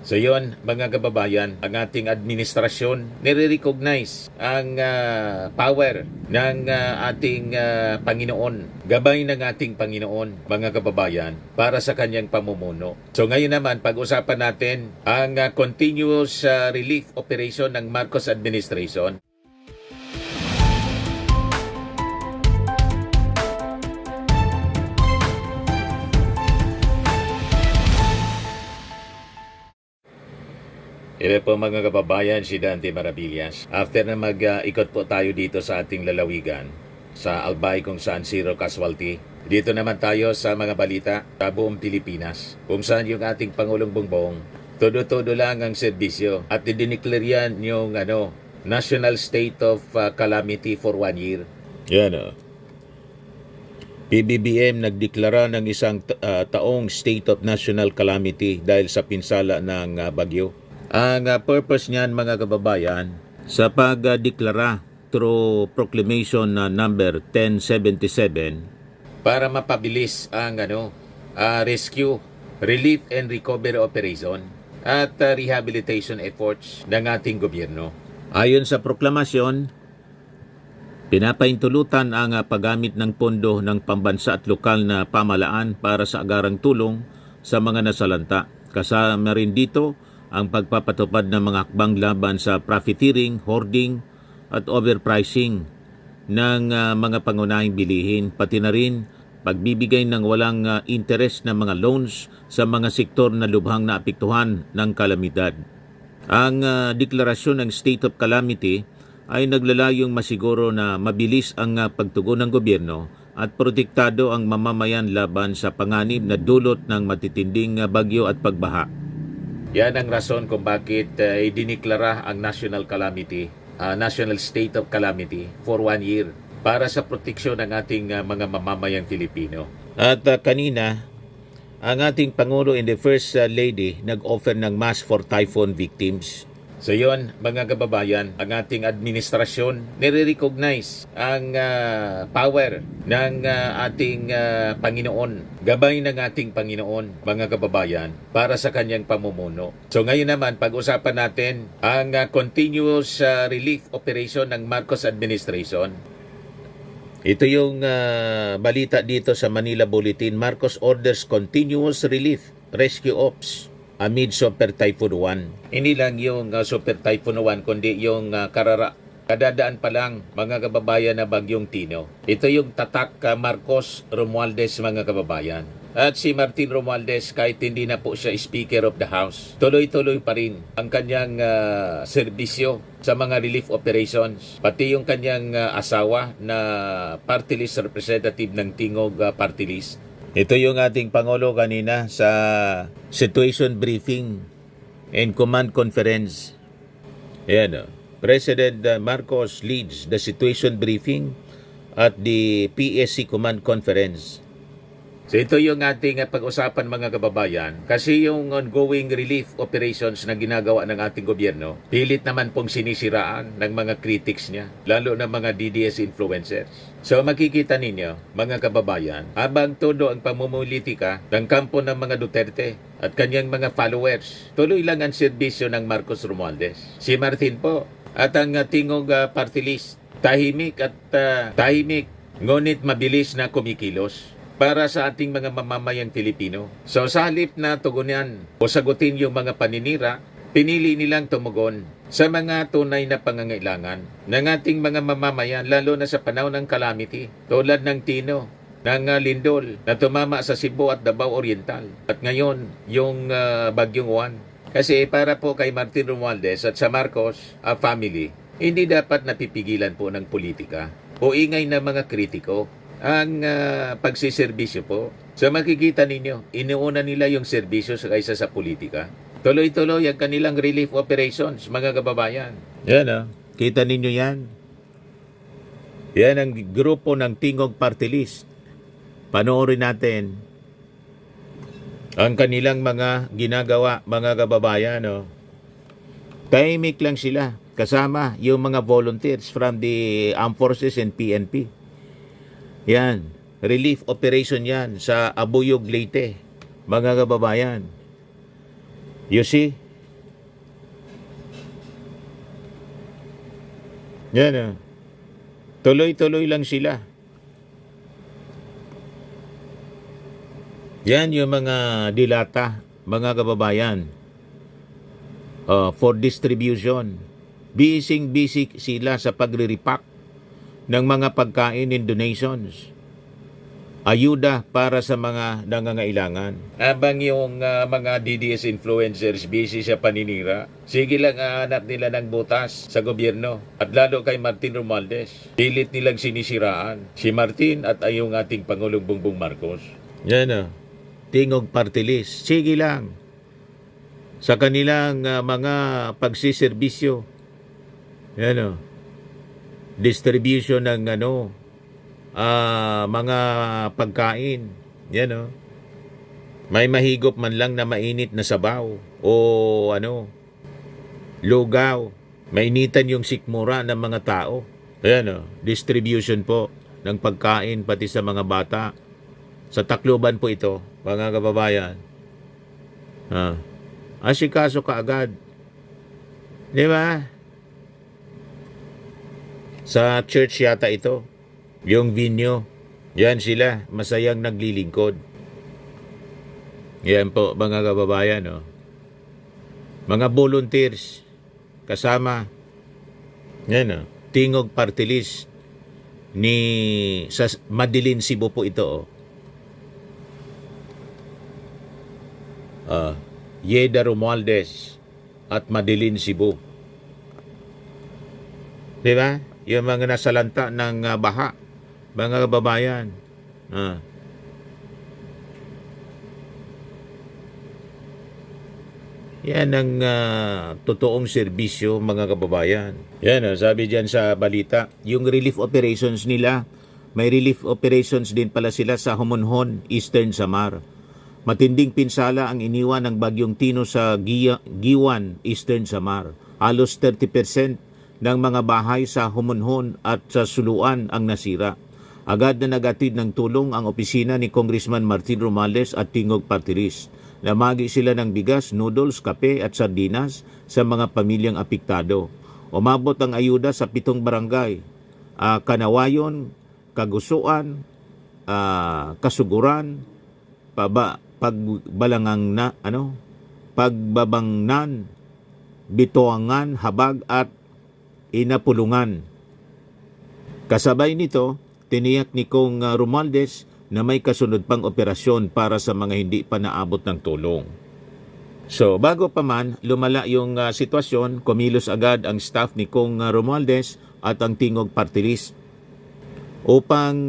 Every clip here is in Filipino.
So yun, mga kababayan, ang ating administrasyon nire-recognize ang power ng ating Panginoon, gabay ng ating Panginoon, mga kababayan, para sa kanyang pamumuno. So ngayon naman, pag-usapan natin ang continuous relief operation ng Marcos administration. Ito po mga kababayan, si Dante Maravillas. After na mag-ikot po tayo dito sa ating lalawigan, sa Albay kung saan zero casualty, dito naman tayo sa mga balita sa buong Pilipinas, kung saan yung ating Pangulong Bongbong, todo-todo lang ang serbisyo at idineclare yan yung National State of Calamity for 1 year. Yan PBBM nagdeklara ng isang taong State of National Calamity dahil sa pinsala ng bagyo. Ang purpose niyan mga kababayan sa pagdeklara through proclamation number 1077 para mapabilis ang rescue, relief and recovery operation at rehabilitation efforts ng ating gobyerno. Ayon sa proklamasyon, pinapaintulutan ang paggamit ng pondo ng pambansa at lokal na pamahalaan para sa agarang tulong sa mga nasalanta. Kasama rin dito ang pagpapatupad ng mga hakbang laban sa profiteering, hoarding at overpricing ng mga pangunahing bilihin, pati na rin pagbibigay ng walang interest na mga loans sa mga sektor na lubhang naapektuhan ng kalamidad. Ang deklarasyon ng State of Calamity ay naglalayong masiguro na mabilis ang pagtugon ng gobyerno at protektado ang mamamayan laban sa panganib na dulot ng matitinding bagyo at pagbaha. Yan ang rason kung bakit idineklara ang national calamity, national state of calamity for 1 year para sa proteksyon ng ating mga mamamayang Filipino. At kanina, ang ating Pangulo and the First Lady nag-offer ng mass for typhoon victims. So yun, mga kababayan, ang ating administrasyon nire-recognize ang power ng ating Panginoon, gabay ng ating Panginoon, mga kababayan, para sa kanyang pamumuno. So ngayon naman, pag-usapan natin ang continuous relief operation ng Marcos administration. Ito yung balita dito sa Manila Bulletin. Marcos orders continuous relief rescue ops amid Super Typhoon 1. Hindi lang yung Super Typhoon 1, kundi yung kadadaan pa lang mga kababayan na bagyong Tino. Ito yung tatak Marcos Romualdez mga kababayan. At si Martin Romualdez, kahit hindi na po siya Speaker of the House, tuloy-tuloy pa rin ang kanyang serbisyo sa mga relief operations. Pati yung kanyang asawa na party list representative ng Tingog Party List. Ito yung ating Pangulo kanina sa situation briefing and command conference. Ayan, President Marcos leads the situation briefing at the PSC command conference. So ito yung ating pag-usapan mga kababayan, kasi yung ongoing relief operations na ginagawa ng ating gobyerno, pilit naman pong sinisiraan ng mga critics niya, lalo na mga DDS influencers. So makikita ninyo mga kababayan, habang todo ang pamumulitika ng kampo ng mga Duterte at kanyang mga followers, tuloy lang ang serbisyo ng Marcos Romualdez. Si Martin po at ang Tingog Party List, tahimik at tahimik, ngunit mabilis na kumikilos para sa ating mga mamamayang Filipino. So sa halip na tugunan o sagutin yung mga paninira, pinili nilang tumugon sa mga tunay na pangangailangan ng ating mga mamamayan, lalo na sa panahon ng calamity tulad ng Tino, ng Lindol na tumama sa Cebu at Davao Oriental. At ngayon, yung bagyong Juan. Kasi para po kay Martin Romualdez at sa Marcos family, hindi dapat napipigilan po ng politika o ingay ng mga kritiko ang pagsiservisyo po. So makikita ninyo, inuuna nila yung serbisyo kaysa sa politika. Tuloy-tuloy ang kanilang relief operations, mga kababayan. Yan kita ninyo yan. Yan ang grupo ng Tingog Party List. Panoorin natin ang kanilang mga ginagawa, mga kababayan. Tahimik lang sila, kasama yung mga volunteers from the Armed Forces and PNP. Yan, relief operation yan sa Abuyog, Leyte, mga kababayan. You see, Yan o. Tuloy-tuloy lang sila. Yan yung mga dilata, mga kababayan. For distribution. Busy sila sa pagre-repack ng mga pagkain and donations. Ayuda para sa mga nangangailangan. Abang yung mga DDS influencers busy sa paninira, sige lang hanap nila ng butas sa gobyerno. At lalo kay Martin Romualdez, pilit nilang sinisiraan si Martin at ay yung ating Pangulong Bongbong Marcos. Yan o. Tingog party list. Sige lang. Sa kanilang mga pagsiservisyo. Yan o. Distribution ng mga pagkain. Yan o. May mahigop man lang na mainit na sabaw o lugaw. Mainitan yung sikmura ng mga tao. Yan o. Distribution po ng pagkain pati sa mga bata. Sa Tacloban po ito, mga kababayan. Asikaso ka agad. Di ba? Sa church yata ito. Yung vinyo. Yan sila. Masayang naglilingkod. Yan po, mga kababayan. Oh. Mga volunteers. Kasama. Yan. Oh. Tingog party list. Sa Madilin, Cebu po ito. Yeda Romualdez at Madilin, Cebu. Di ba? Yung mga nasalanta ng baha, mga kababayan. Yan ang totoong serbisyo, mga kababayan. Yan, sabi dyan sa balita, yung relief operations nila, may relief operations din pala sila sa Homonhon, Eastern Samar. Matinding pinsala ang iniwan ng Bagyong Tino sa Giwan, Eastern Samar. Halos 30% ng mga bahay sa Homonhon at sa Suluan ang nasira. Agad na nagatid ng tulong ang opisina ni Congressman Martin Romualdez at Tingog Party List. Namagi sila ng bigas, noodles, kape at sardinas sa mga pamilyang apektado. Umabot ang ayuda sa 7 barangay, Kanawayon, Kagusuan, Kasuguran, Pagbabangnan, Bituangan, Habag at Inapulungan. Kasabay nito, tiniyak ni Kong Romualdez na may kasunod pang operasyon para sa mga hindi pa naabot ng tulong. So, bago pa man lumala yung sitwasyon, kumilos agad ang staff ni Kong Romualdez at ang Tingog Party List upang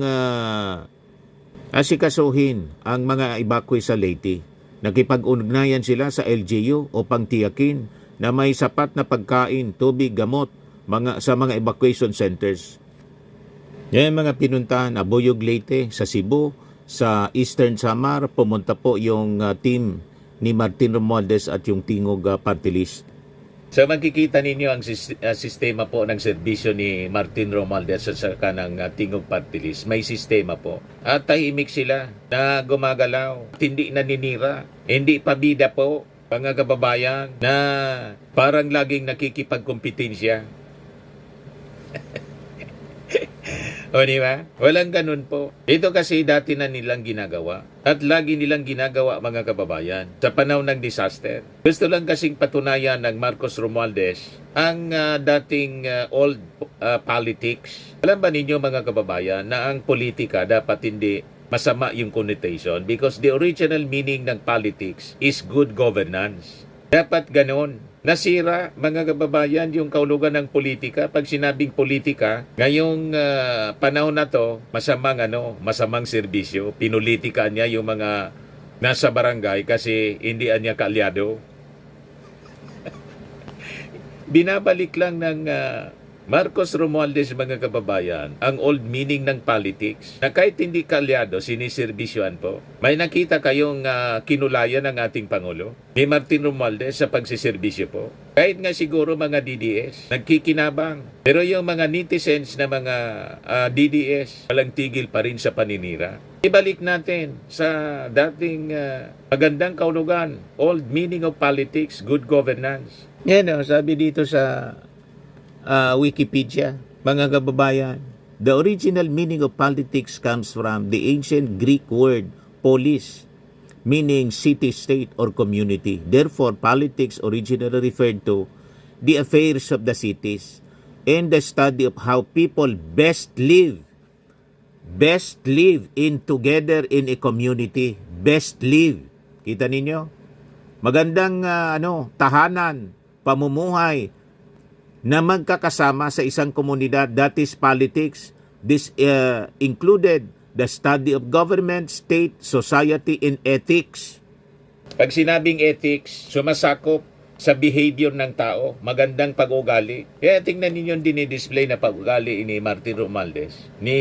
asikasuhin ang mga evacuee sa Leyte. Nakipag-ugnayan sila sa LGU upang tiyakin na may sapat na pagkain, tubig, gamot sa mga evacuation centers. Yan mga pinuntahan, Abuyog, Leyte, sa Cebu, sa Eastern Samar, pumunta po yung team ni Martin Romualdez at yung Tingog Party List. So makikita ninyo ang sistema po ng serbisyo ni Martin Romualdez at saka ng Tingog Party List. May sistema po. At tahimik sila na gumagalaw, hindi naninira, hindi pabida po, mga kababayan, na parang laging nakikipagkompetensya. O diba? Walang ganun po. Ito kasi dati na nilang ginagawa. At lagi nilang ginagawa, mga kababayan, sa panahon ng disaster. Gusto lang kasing patunayan ng Marcos Romualdez ang dating old politics. Alam ba ninyo, mga kababayan, na ang politika dapat hindi masama yung connotation because the original meaning ng politics is good governance. Dapat ganon. Nasira, mga kababayan, yung kaulugan ng politika. Pag sinabing politika, ngayong panahon na to, masamang serbisyo. Pinulitika niya yung mga nasa barangay kasi hindi niya kaalyado. Binabalik lang ng Marcos Romualdez, mga kababayan, ang old meaning ng politics na kahit hindi kaalyado, siniservisyoan po. May nakita kayong kinulayan ng ating Pangulo ni Martin Romualdez sa pagsiservisyo po. Kahit nga siguro mga DDS, nagkikinabang. Pero yung mga netizens na mga DDS, walang tigil pa rin sa paninira. Ibalik natin sa dating magandang kaulugan, old meaning of politics, good governance. Yan sabi dito sa Wikipedia, Mga kababayan, the original meaning of politics comes from the ancient Greek word polis, meaning city-state or community. Therefore, politics originally referred to the affairs of the cities and the study of how people best live in together in a community. Best live. Kita ninyo? Magandang tahanan, pamumuhay na magkakasama sa isang komunidad. That is politics. This included the study of government, state, society, and ethics. Pag sinabing ethics, sumasakop sa behavior ng tao, magandang pag-ugali. Kaya tingnan ninyo yung dinidisplay na pag-ugali ni Martin Romualdez, ni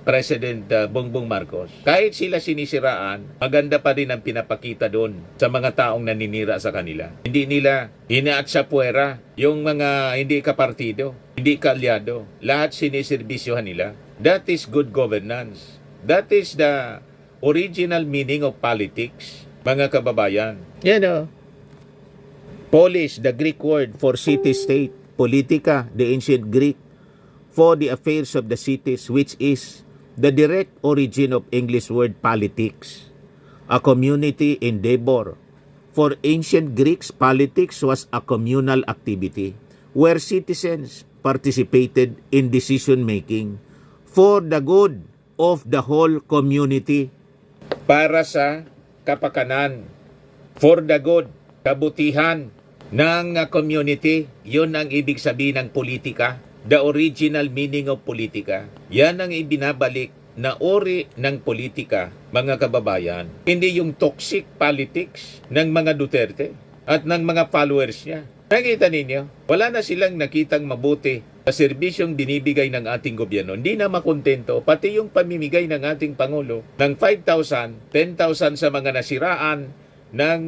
President Bongbong Marcos. Kahit sila sinisiraan, maganda pa rin ang pinapakita doon sa mga taong naninira sa kanila. Hindi nila hinaat sa puwera yung mga hindi kapartido, hindi kaalyado. Lahat siniservisyohan nila. That is good governance. That is the original meaning of politics, mga kababayan. Yan o. Polis, the Greek word for city-state. Politica, the ancient Greek for the affairs of the cities, which is the direct origin of English word politics. A community endeavor. For ancient Greeks, politics was a communal activity where citizens participated in decision-making for the good of the whole community. Para sa kapakanan, for the good, kabutihan ng community. Yun ang ibig sabihin ng politika. The original meaning of politika. Yan ang ibinabalik na uri ng politika, mga kababayan. Hindi yung toxic politics ng mga Duterte at ng mga followers niya. Nakita ninyo, wala na silang nakitang mabuti sa serbisyong binibigay ng ating gobyerno. Hindi na makontento, pati yung pamimigay ng ating Pangulo ng 5,000, 10,000 sa mga nasiraan ng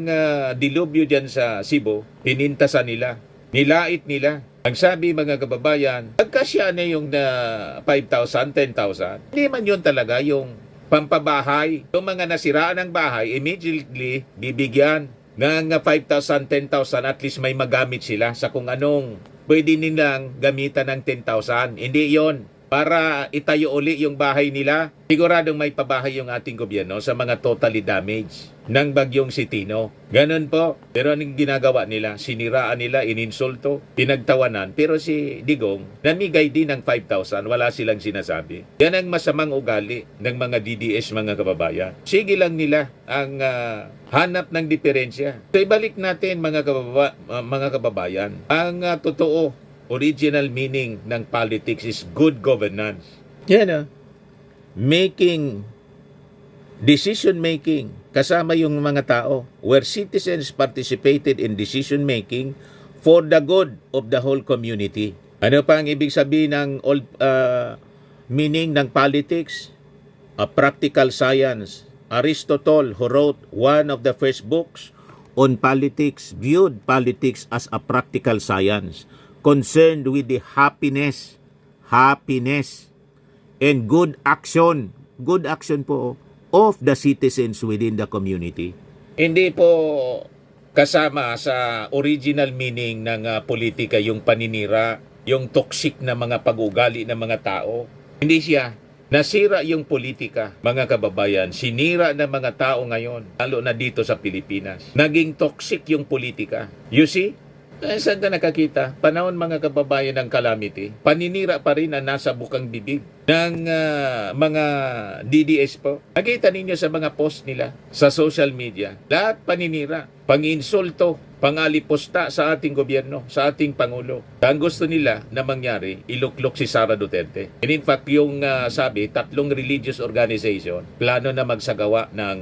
dilubyo dyan sa Cebu, pinintasan nila, nilait nila. Ang sabi, mga kababayan, pagkasya na yung 5,000, 10,000, hindi man yun talaga yung pampabahay. Yung mga nasiraan ng bahay, immediately bibigyan ng 5,000, 10,000, at least may magamit sila sa kung anong pwede nilang gamitan ng 10,000. Hindi yon para itayo uli yung bahay nila. Siguradong may pabahay yung ating gobyerno sa mga totally damaged ng bagyong Sitino. Ganun po. Pero anong ginagawa nila? Siniraan nila, ininsulto, pinagtawanan. Pero si Digong, namigay din ng 5,000. Wala silang sinasabi. Yan ang masamang ugali ng mga DDS, mga kababayan. Sige lang nila ang hanap ng diferensya. So ibalik natin, mga kababayan, ang totoo, original meaning ng politics is good governance. Yan decision making kasama yung mga tao where citizens participated in decision making for the good of the whole community. Ano pa ang ibig sabihin ng meaning ng politics? A practical science. Aristotle, who wrote one of the first books on politics, viewed politics as a practical science concerned with the happiness and good action po of the citizens within the community. Hindi po kasama sa original meaning ng politika yung paninira, yung toxic na mga pag-ugali ng mga tao. Hindi siya. Nasira yung politika, mga kababayan. Sinira ng mga tao ngayon, lalo na dito sa Pilipinas. Naging toxic yung politika. You see? Saan ka nakakita? Panahon, mga kababayan, ng calamity, paninira pa rin ang nasa bukang bibig ng mga DDS po. Nakita ninyo sa mga post nila sa social media. Lahat paninira, pang-insulto, pang-aliposta sa ating gobyerno, sa ating Pangulo. Ang gusto nila na mangyari, iluklok si Sara Duterte. And in fact, yung sabi, 3 religious organization, plano na magsagawa ng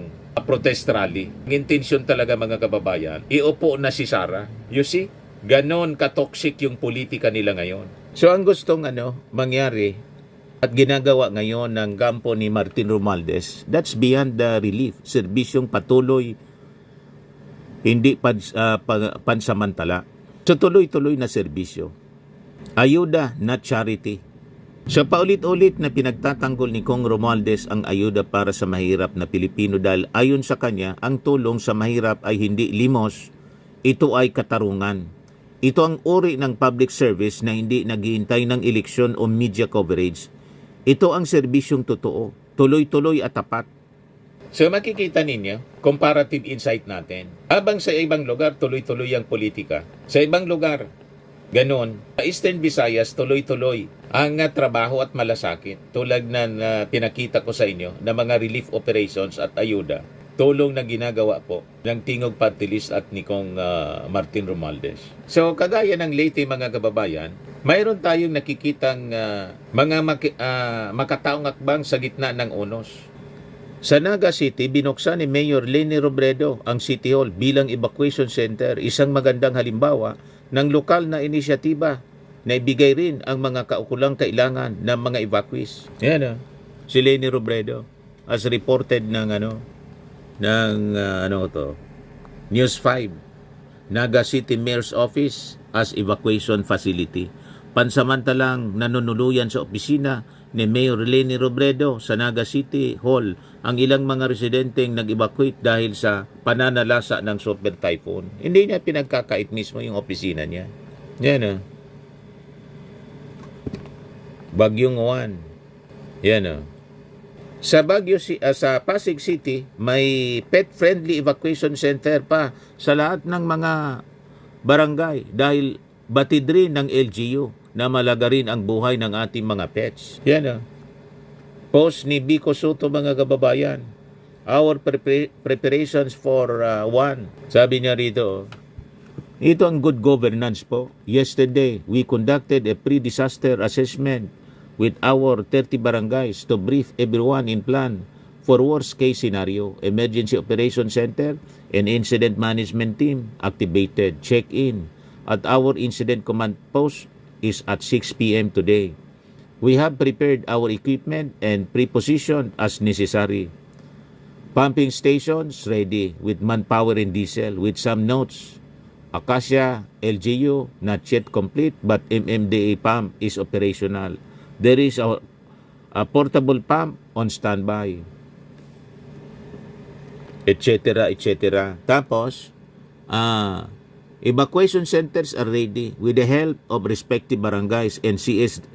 protest rally. Ang intensyon talaga, mga kababayan, iupo na si Sara. You see? Ganon ka-toxic yung politika nila ngayon. So ang gustong mangyari at ginagawa ngayon ng kampo ni Martin Romualdez, that's beyond the relief. Serbisyong patuloy, hindi pansamantala. So tuloy-tuloy na serbisyo. Ayuda, not charity. So paulit-ulit na pinagtatanggol ni Kong Romualdez ang ayuda para sa mahirap na Pilipino dahil ayon sa kanya, ang tulong sa mahirap ay hindi limos, ito ay katarungan. Ito ang uri ng public service na hindi naghihintay ng eleksyon o media coverage. Ito ang serbisyong totoo, tuloy-tuloy at tapat. So makikita ninyo, comparative insight natin. Habang sa ibang lugar, tuloy-tuloy ang politika. Sa ibang lugar, ganun. Sa Eastern Visayas, tuloy-tuloy ang trabaho at malasakit. Tulad na pinakita ko sa inyo na mga relief operations at ayuda. Tulong na ginagawa po ng Tingog Party List at ni Kong Martin Romualdez. So kagaya ng Leyte mga kababayan, mayroon tayong nakikitang makataong akbang sa gitna ng unos. Sa Naga City, binuksan ni Mayor Leni Robredo ang City Hall bilang evacuation center, isang magandang halimbawa ng lokal na inisyatiba na ibigay rin ang mga kaukulang kailangan ng mga evacuees. Yan si Leni Robredo as reported ng News 5. Naga City Mayor's Office as evacuation facility. Pansamantalang nanunuluyan sa opisina ni Mayor Leni Robredo sa Naga City Hall ang ilang mga residenteng nag-evacuate dahil sa pananalasa ng super typhoon. Hindi niya pinagkakait mismo yung opisina niya. Yan Bagyong Juan. Yan Sa sa Pasig City, may pet-friendly evacuation center pa sa lahat ng mga barangay dahil batid rin ng LGU na malagarin ang buhay ng ating mga pets. Yan Post ni Bico Soto mga kababayan. Our preparations for one. Sabi niya rito, ito ang good governance po. Yesterday, we conducted a pre-disaster assessment with our 30 barangays to brief everyone in plan for worst case scenario. Emergency Operation Center and Incident Management Team activated. Check-in at our incident command post is at 6 p.m. today. We have prepared our equipment and pre-positioned as necessary. Pumping stations ready with manpower and diesel with some notes. Acacia LGU not yet complete but MMDA pump is operational. There is a portable pump on standby. Etc. etc. Tapos, evacuation centers are ready with the help of respective barangays and CSWDO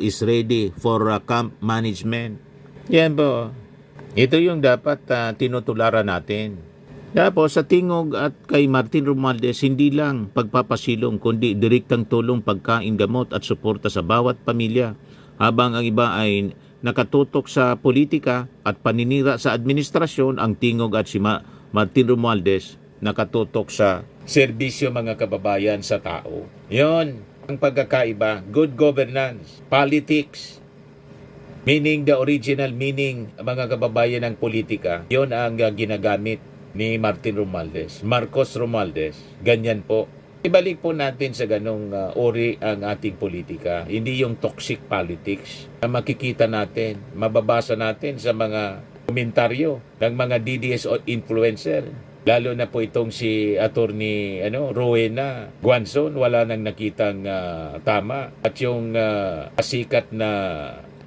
is ready for camp management. Yan po. Ito yung dapat tinutularan natin. Tapos sa Tingog at kay Martin Romualdez, hindi lang pagpapasilong kundi direktang tulong, pagkain, gamot at suporta sa bawat pamilya. Habang ang iba ay nakatutok sa politika at paninira sa administrasyon, ang Tingog at si Martin Romualdez nakatutok sa serbisyo mga kababayan sa tao. Yon ang pagkakaiba. Good governance, politics, meaning the original meaning mga kababayan ng politika. Yon ang ginagamit ni Martin Romualdez, Marcos Romualdez. Ganyan po. Ibalik po natin sa ganong uri ang ating politika. Hindi yung toxic politics na makikita natin, mababasa natin sa mga komentaryo ng mga DDS o influencer. Lalo na po itong si Attorney Rowena Guanzon, wala nang nakitang tama. At yung asikat na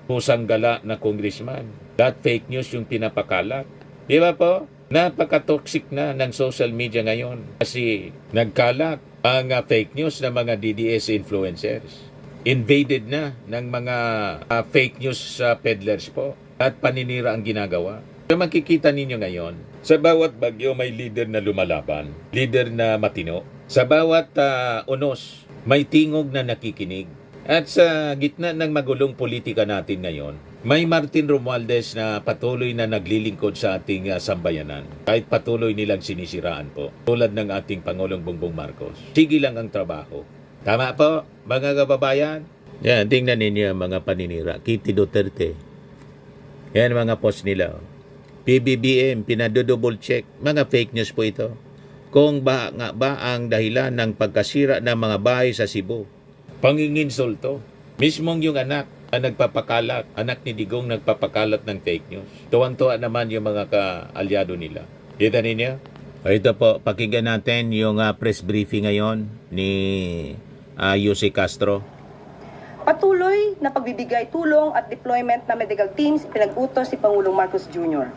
pusang gala na congressman, that fake news yung pinapakalat. Di ba po? Napaka-toxic na ng social media ngayon kasi nagkalat ang fake news ng mga DDS influencers. Invaded na ng mga fake news peddlers po at paninira ang ginagawa. So makikita ninyo ngayon, sa bawat bagyo may leader na lumalaban, leader na matino. Sa bawat unos, may tingog na nakikinig. At sa gitna ng magulong politika natin ngayon, may Martin Romualdez na patuloy na naglilingkod sa ating sambayanan. Kahit patuloy nilang sinisiraan po, tulad ng ating Pangulong Bongbong Marcos. Sige lang ang trabaho. Tama po, mga kababayan? Yan, tingnan ninyo mga paninira. Kitty Duterte. Yan mga post nila. PBBM, pinadodouble check. Mga fake news po ito. Kung ba ang dahilan ng pagkasira ng mga bahay sa Cebu. Panginginsulto. Mismong yung anak ang nagpapakalat, anak ni Digong nagpapakalat ng fake news. Tuwang-tuwa naman yung mga kaalyado nila. Kita ninyo? Ito po, pakinggan natin yung press briefing ngayon ni Yussi Castro. Patuloy na pagbibigay tulong at deployment na medical teams pinag-utos si Pangulong Marcos Jr.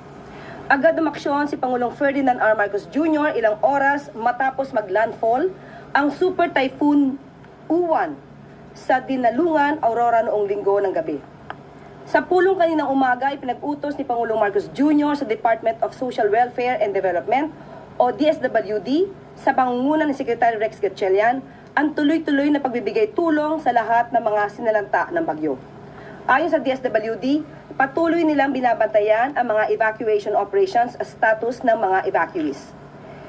Agad umaksyon si Pangulong Ferdinand R. Marcos Jr. ilang oras matapos mag-landfall ang Super Typhoon Uwan sa Dinalungan, Aurora noong linggo ng gabi. Sa pulong kaninang umaga, ipinag-utos ni Pangulong Marcos Jr. sa Department of Social Welfare and Development o DSWD sa pangunguna ni Secretary Rex Gatchalian ang tuloy-tuloy na pagbibigay tulong sa lahat ng mga sinalanta ng bagyo. Ayon sa DSWD, patuloy nilang binabantayan ang mga evacuation operations status ng mga evacuees.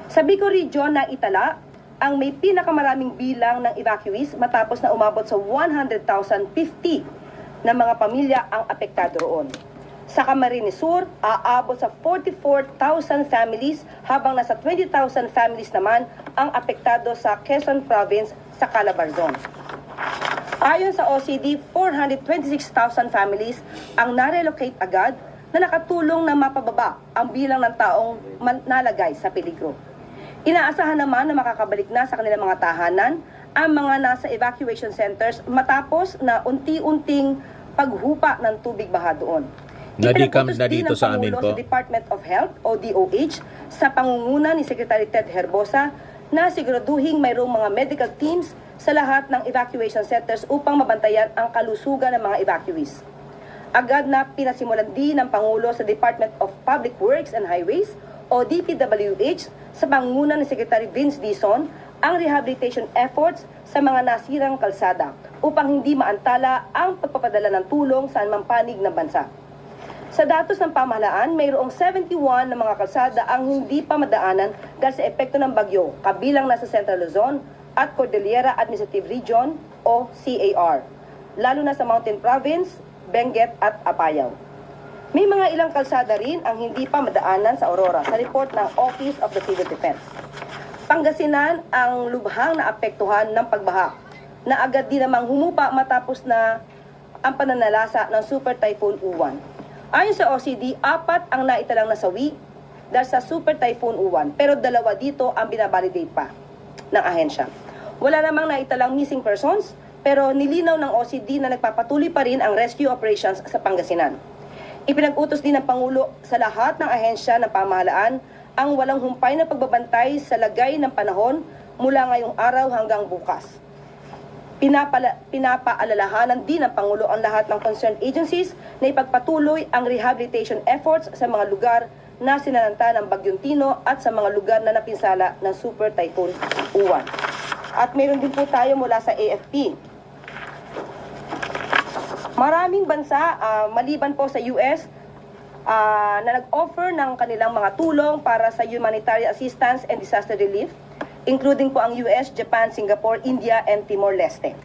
Sa Bicol Region na itala, ang may pinakamaraming bilang ng evacuees matapos na umabot sa 100,050 na mga pamilya ang apektado roon. Sa Camarines Sur, aabot sa 44,000 families habang nasa 20,000 families naman ang apektado sa Quezon Province sa Calabarzon. Ayon sa OCD, 426,000 families ang narelocate agad na nakatulong na mapababa ang bilang ng taong nalagay sa peligro. Inaasahan naman na makakabalik na sa kanilang mga tahanan ang mga nasa evacuation centers matapos na unti-unting paghupa ng tubig baha doon. Nadikam Ipinagutos na din dito ng sa amin Pangulo po. sa Department of Health o DOH sa pangunguna ni Secretary Ted Herbosa na siguraduhing mayroong mga medical teams sa lahat ng evacuation centers upang mabantayan ang kalusugan ng mga evacuees. Agad na pinasimulan din ng Pangulo sa Department of Public Works and Highways o DPWH sa pangunguna ni Secretary Vince Dizon ang rehabilitation efforts sa mga nasirang kalsada upang hindi maantala ang pagpapadala ng tulong sa anumang panig ng bansa. Sa datos ng pamahalaan, mayroong 71 na mga kalsada ang hindi pa madaanan dahil sa epekto ng bagyo, kabilang nasa Central Luzon at Cordillera Administrative Region o CAR, lalo na sa Mountain Province, Benguet at Apayao. May mga ilang kalsada rin ang hindi pa madaanan sa Aurora sa report ng Office of the Civil Defense. Pangasinan ang lubhang naapektuhan ng pagbaha na agad din namang humupa matapos na ang pananalasa ng Super Typhoon Uwan. Ayon sa OCD, 4 ang naitalang nasawi dahil sa Super Typhoon Uwan, pero 2 dito ang binabalidate pa ng ahensya. Wala namang naitalang missing persons, pero nilinaw ng OCD na nagpapatuloy pa rin ang rescue operations sa Pangasinan. Ipinag-utos din ng Pangulo sa lahat ng ahensya ng pamahalaan ang walang humpay na pagbabantay sa lagay ng panahon mula ngayong araw hanggang bukas. Pinapaalalahanan din ng Pangulo ang lahat ng concerned agencies na ipagpatuloy ang rehabilitation efforts sa mga lugar na sinalanta ng Bagyong Tino at sa mga lugar na napinsala ng Super Typhoon Uwan. At meron din po tayo mula sa AFP. Maraming bansa, maliban po sa US, na nag-offer ng kanilang mga tulong para sa humanitarian assistance and disaster relief, including po ang US, Japan, Singapore, India, and Timor-Leste.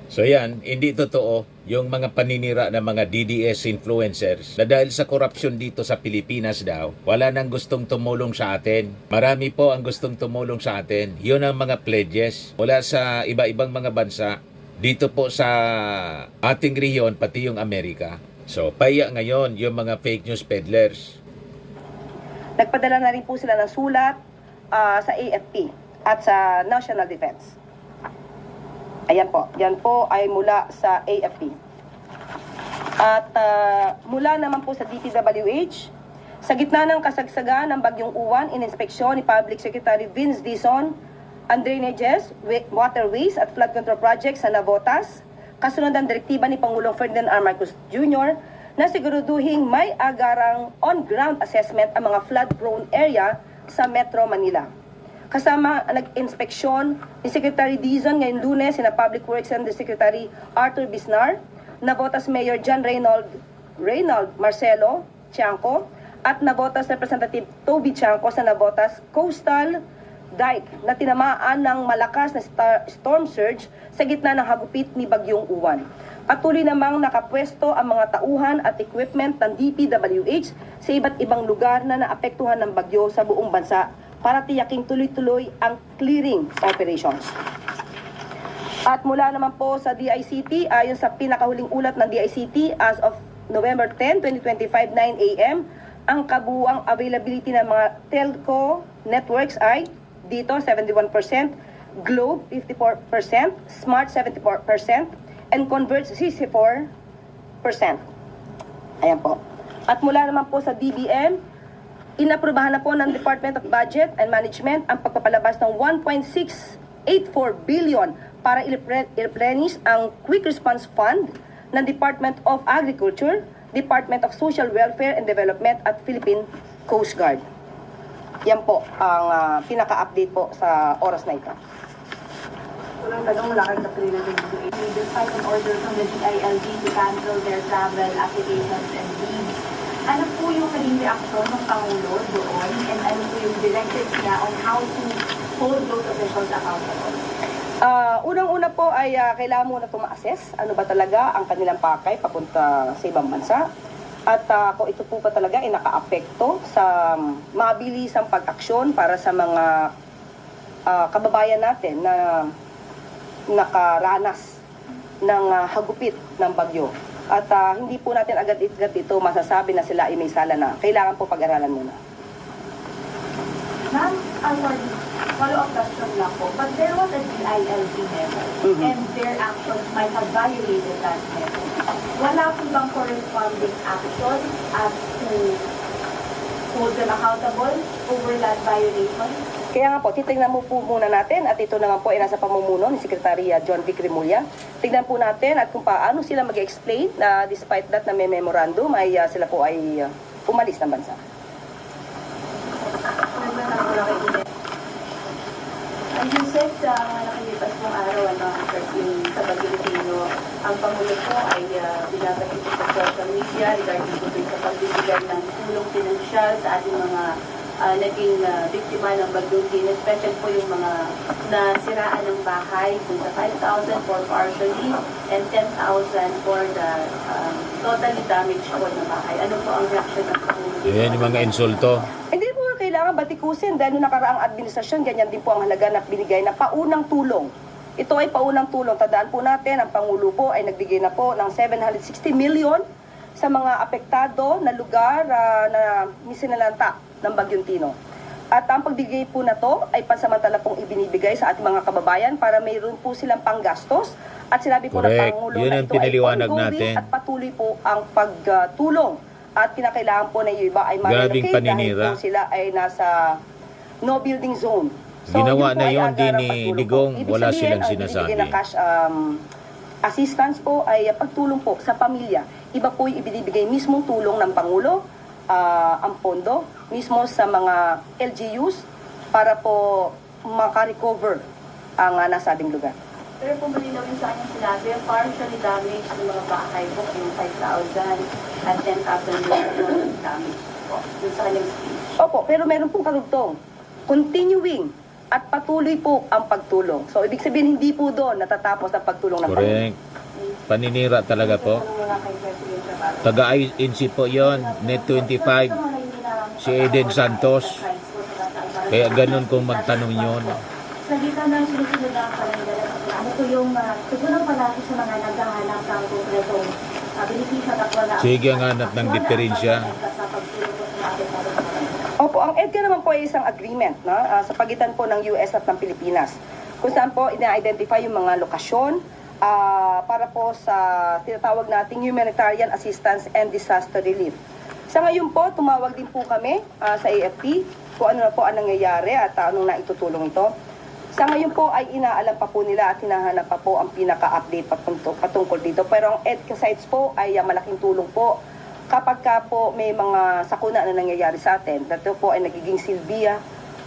So yan, hindi totoo yung mga paninira ng mga DDS influencers na dahil sa korupsyon dito sa Pilipinas daw, wala nang gustong tumulong sa atin. Marami po ang gustong tumulong sa atin. Yun ang mga pledges mula sa iba-ibang mga bansa dito po sa ating rehiyon, pati yung Amerika. So, paya ngayon yung mga fake news peddlers. Nagpadala na rin po sila ng sulat sa AFP at sa National Defense. Ayan po, yan po ay mula sa AFP. At mula naman po sa DPWH, sa gitna ng kasagsagan ng Bagyong Uwan, ininspeksyon ni Public Secretary Vince Dizon ang drainages, waterways at flood control projects sa Navotas, kasunod ng direktiba ni Pangulong Ferdinand R. Marcos Jr. na siguraduhing may agarang on-ground assessment ang mga flood-prone area sa Metro Manila. Kasama ang nag-inspeksyon ni Secretary Dizon ngayong Lunes, sina Public Works and the Secretary Arthur Bisnar, Navotas Mayor John Reynald Marcelo Tiangco, at Navotas Representative Toby Tiangco sa Navotas Coastal Dike na tinamaan ng malakas na storm surge sa gitna ng hagupit ni Bagyong Uwan. Patuloy namang nakapwesto ang mga tauhan at equipment ng DPWH sa iba't ibang lugar na naapektuhan ng bagyo sa buong bansa para tiyaking tuloy-tuloy ang clearing operations. At mula naman po sa DICT, ayon sa pinakahuling ulat ng DICT as of November 10, 2025, 9 a.m., ang kabuuang availability ng mga telco networks ay dito 71%, Globe 54%, Smart 74%, and Converge 64%. Ayan po. At mula naman po sa DBM, inaprubahan na po ng Department of Budget and Management ang pagpapalabas ng 1.6 1.84 billion para i-replenish ang Quick Response Fund ng Department of Agriculture, Department of Social Welfare and Development at Philippine Coast Guard. Yan po ang pinaka-update po sa oras na ito. Walang tanong, wala kayong kapilinan. Despite an order from the DILG to cancel their travel applications and leaves, ano po yung naging reaksyon ng Pangulo doon and ano po yung directives niya on how to hold those officials accountable? Unang-una po ay kailangan muna ma-assess ano ba talaga ang kanilang pakay papunta sa ibang bansa. At kung ito po pa talaga ay naka-apekto sa mabilisang pag-aksyon para sa mga kababayan natin na nakaranas ng hagupit ng bagyo. At hindi po natin agad-agad ito masasabi na sila ay may sala na. Kailangan po pag-aralan muna. Ma'am, sorry, follow-up question lang po. But there was a DILG method and their actions might have violated that method. Wala po bang corresponding action as to hold them accountable over that violation? Kaya nga po, titingnan mo po muna natin at ito naman po ay nasa pamumuno ni Secretary John Vic Remulla. Tingnan po natin at kung paano sila mag-explain na despite that na may memorandum ay sila po ay umalis ng bansa. Ang usap sa mga nakalipas pong araw, sa Pilipino, ang Pangulo po ay binabatik sa social media regarding po sa pagbibigay ng tulong pinansyal sa ating mga naging biktima ng bagyong Tin, especially po yung mga nasiraan ng bahay, kung sa 5,000 for partially and 10,000 for the totally damaged po na bahay. Ano po ang reaction ng Pangulo? Yan yung mga insulto. Hindi po kailangan batikusin dahil nung nakaraang administrasyon, ganyan din po ang halaga na binigay na paunang tulong. Ito ay paunang tulong. Tandaan po natin, ang Pangulo po ay nagbigay na po ng 760 million sa mga apektado na lugar na misinalanta ng Bagyong Tino. At ang pagbigay po na to ay pansamantala pong ibinibigay sa ating mga kababayan para mayroon po silang panggastos. At sinabi po ng Correct. Pangulo Yun na ang ito ay pinaliwanag ongoing natin. at patuloy po ang pagtulong. At kinakailangan po na yung iba ay Grabing ma-relocate dahil paninira. po sila ay nasa no building zone. Ginawa yun po na ay yun din agarang ni pagtulong Digong, po. Ibig wala sabihin, silang ang sinasabi. ibinibigay na cash assistance po ay pagtulong po sa pamilya. Iba po yung ibinibigay mismong tulong ng Pangulo, ang pondo, mismo sa mga LGUs para po makarecover ang nasabing lugar. Pero kung malinaw yung sa kanyang sinabi, partially damaged ng mga bahay po, yung 5,000 at 10,000 yung damage po. Yung sa kanyang speech. Opo, pero meron pong karugtong. Continuing at patuloy po ang pagtulong. So, ibig sabihin, hindi po doon natatapos ang pagtulong ng Pangulo. Correct. Paninira talaga po. Taga-INC po yon, Net 25, si Eden Santos. Kaya ganun kung magtanong yun. Sa gitna ng sinusunod na kalendar, ano po yung tugunan palagi sa mga naghahanap ng konkretong benepisyo at wala. Sige ang hanap ng diferensya. Opo, ang EDCA naman po ay isang agreement sa pagitan po ng US at ng Pilipinas. Kung saan po ina-identify yung mga lokasyon para po sa tinatawag nating humanitarian assistance and disaster relief. Sa ngayon po, tumawag din po kami sa AFP kung ano na po ang nangyayari at anong naitutulong ito. Sa ngayon po ay inaalam pa po nila at hinahanap pa po ang pinaka-update patungkol dito. Pero ang EDCA sites po ay malaking tulong po kapag ka po may mga sakuna na nangyayari sa atin. Dito po ay nagiging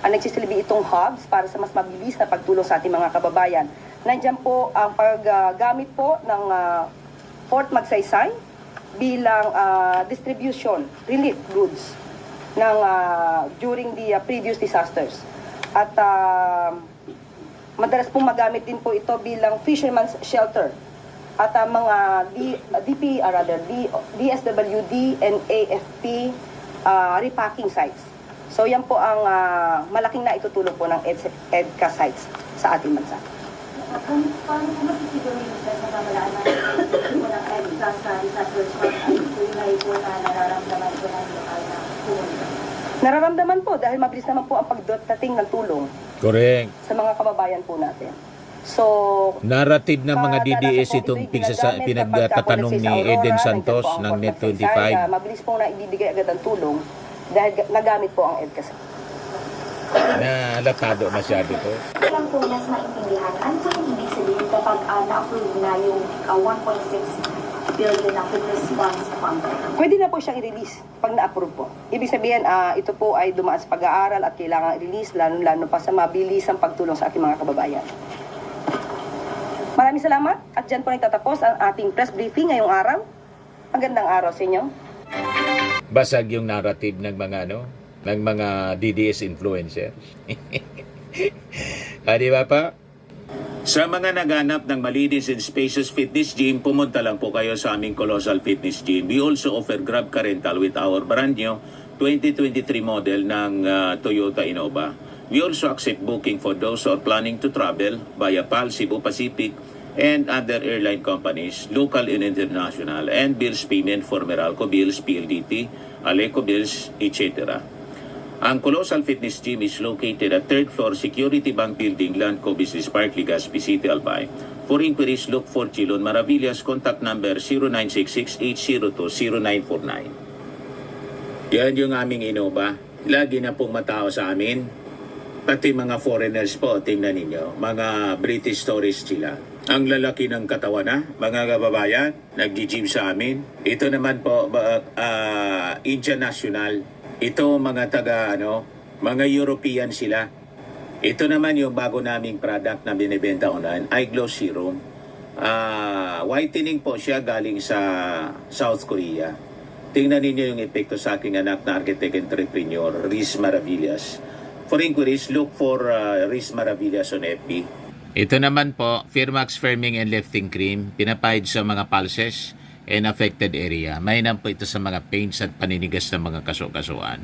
nagsisilbi itong hubs para sa mas mabilis na pagtulong sa ating mga kababayan. Nandiyan po ang paggamit po ng Fort Magsaysay bilang distribution relief goods ng during the previous disasters. At madalas pong magamit din po ito bilang fisherman's shelter at mga DSWD and AFP repacking sites. So yan po ang malaking na itutulong po ng EDCA sites sa ating bansa. Paano po masisiguro yung sa pamalaan natin po ng EDCA sa disaster response ay tunay po na nararamdaman po ng lokal na tulong? Nararamdaman po dahil mabilis naman po ang pagdating ng tulong Correct. sa mga kababayan po natin. So, Narrative ng mga DDS kadalasan po itong ito'y ginagamit pinagtatanong kapag ni sa Aurora, Eden nandiyan Santos po ang ng Fort Net Magsaysay, 25. mabilis pong naibibigay agad ang tulong dahil nagamit po ang EDCA. Nalatado masyado to. Kailang po mas maintindihan, ano po yung ibig sabihin kapag na-approve na yung 1.6 billion na quick response fund? Pwede na po siyang i-release pag na-approve po. Ibig sabihin, ito po ay dumaan sa pag-aaral at kailangan i-release, lalo pa sa mabilisang pagtulong sa ating mga kababayan. Maraming salamat at dyan po nagtatapos ang ating press briefing ngayong araw. Magandang araw sa inyo. Basag yung narrative ng mga ng mga DDS influencer. Di ba pa? Sa mga naghanap ng malinis and spacious fitness gym, pumunta lang po kayo sa aming Colossal Fitness Gym. We also offer Grab Car Rental with our brand new 2023 model ng Toyota Innova. We also accept booking for those who are planning to travel via PAL, Cebu Pacific, and other airline companies, local and international, and bills payment for Meralco Bills, PLDT, Aleco Bills, etc. Ang Colossal Fitness Gym is located at 3rd floor Security Bank Building, Landco Business Park, Legazpi City, Albay. For inquiries, look for Chilon Maravillas. Contact number 0966-802-0949. Yan yung aming Innova. Lagi na pong matao sa amin. Pati mga foreigners po, tingnan ninyo. Mga British tourists sila. Ang lalaki ng katawan na, mga kababayan, nag-gym sa amin. Ito naman po, Indian National. Ito mga mga European sila. Ito naman yung bago naming product na binibenta online, Eye Glow Serum. Whitening po siya galing sa South Korea. Tingnan ninyo yung epekto sa aking anak na architect entrepreneur, Riz Maravillas. For inquiries, look for Riz Maravillas on FB. Ito naman po, Firmax Firming and Lifting Cream, pinapahid sa mga pulses and affected area. Mainam po ito sa mga pains at paninigas ng mga kaso-kasuan.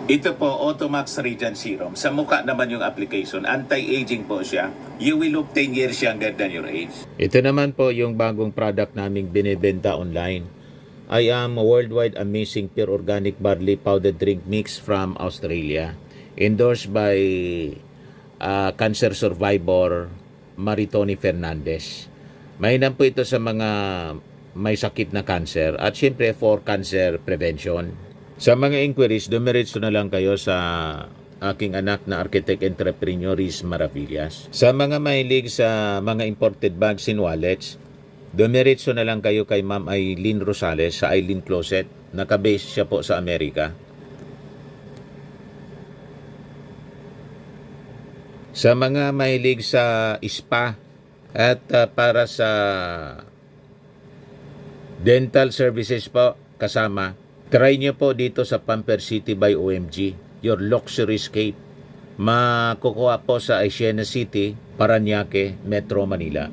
Ito po, Automax Radiant Serum. Sa mukha naman yung application. Anti-aging po siya. You will look 10 years younger than your age. Ito naman po yung bagong product naming binibenta online. I am a worldwide amazing pure organic barley powdered drink mix from Australia. Endorsed by cancer survivor Maritoni Fernandez. Mainam po ito sa mga may sakit na cancer at syempre for cancer prevention. Sa mga inquiries, dumiretso na lang kayo sa aking anak na architect entrepreneur Riz Maravillas. Sa mga mahilig sa mga imported bags and wallets, dumiretso na lang kayo kay Ma'am Aileen Rosales sa Aileen Closet. Nakabase siya po sa Amerika. Sa mga mahilig sa spa at para sa dental services po kasama, try nyo po dito sa Pamper City by OMG, your luxury escape. Makukuha po sa Asiana City, Parañaque, Metro Manila.